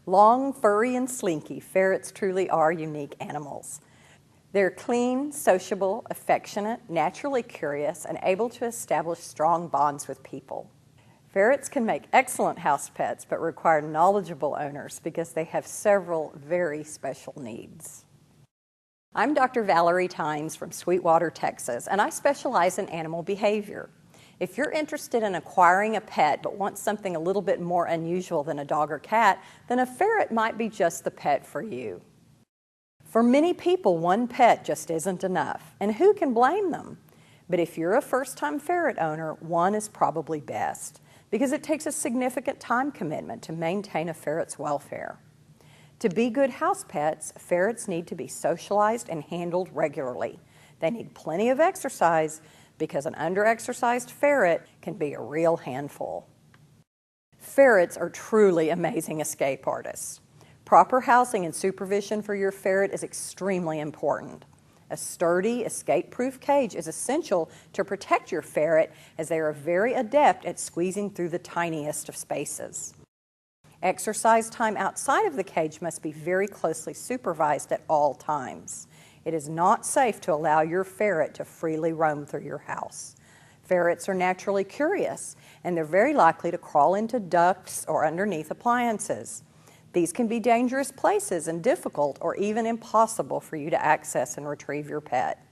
Long, furry, and slinky, ferrets truly are unique animals. They're clean, sociable, affectionate, naturally curious, and able to establish strong bonds with people. Ferrets can make excellent house pets, but require knowledgeable owners because they have several very special needs. I'm Dr. Valerie Tynes from Sweetwater, Texas, and I specialize in animal behavior. If you're interested in acquiring a pet but want something a little bit more unusual than a dog or cat, then a ferret might be just the pet for you. For many people, one pet just isn't enough, and who can blame them? But if you're a first-time ferret owner, one is probably best, because it takes a significant time commitment to maintain a ferret's welfare. To be good house pets, ferrets need to be socialized and handled regularly. They need plenty of exercise, because an under-exercised ferret can be a real handful. Ferrets are truly amazing escape artists. Proper housing and supervision for your ferret is extremely important. A sturdy, escape-proof cage is essential to protect your ferret, as they are very adept at squeezing through the tiniest of spaces. Exercise time outside of the cage must be very closely supervised at all times. It is not safe to allow your ferret to freely roam through your house. Ferrets are naturally curious, and they're very likely to crawl into ducts or underneath appliances. These can be dangerous places and difficult or even impossible for you to access and retrieve your pet.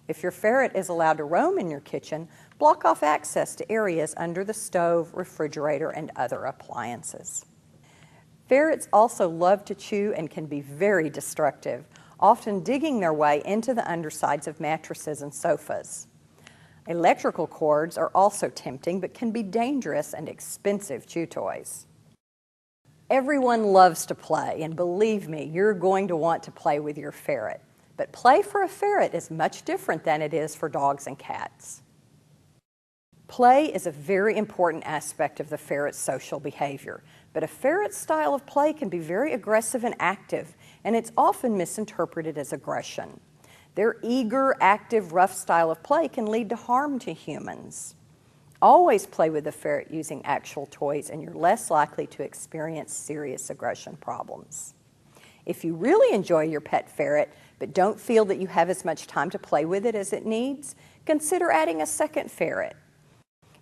If your ferret is allowed to roam in your kitchen, block off access to areas under the stove, refrigerator, and other appliances. Ferrets also love to chew and can be very destructive, often digging their way into the undersides of mattresses and sofas. Electrical cords are also tempting but can be dangerous and expensive chew toys. Everyone loves to play, and believe me, you're going to want to play with your ferret. But play for a ferret is much different than it is for dogs and cats. Play is a very important aspect of the ferret's social behavior, but a ferret's style of play can be very aggressive and active, and it's often misinterpreted as aggression. Their eager, active, rough style of play can lead to harm to humans. Always play with the ferret using actual toys, and you're less likely to experience serious aggression problems. If you really enjoy your pet ferret, but don't feel that you have as much time to play with it as it needs, consider adding a second ferret.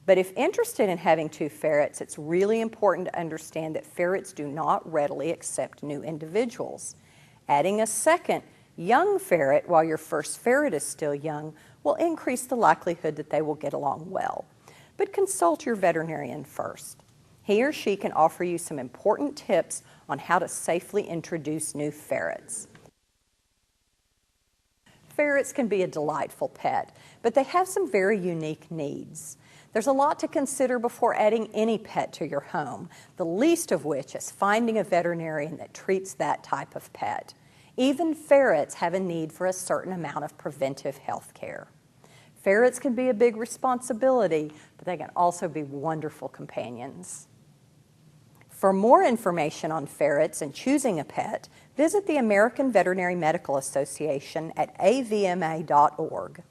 But if interested in having two ferrets, it's really important to understand that ferrets do not readily accept new individuals. Adding a second, young ferret while your first ferret is still young will increase the likelihood that they will get along well. But consult your veterinarian first. He or she can offer you some important tips on how to safely introduce new ferrets. Ferrets can be a delightful pet, but they have some very unique needs. There's a lot to consider before adding any pet to your home, the least of which is finding a veterinarian that treats that type of pet. Even ferrets have a need for a certain amount of preventive health care. Ferrets can be a big responsibility, but they can also be wonderful companions. For more information on ferrets and choosing a pet, visit the American Veterinary Medical Association at avma.org.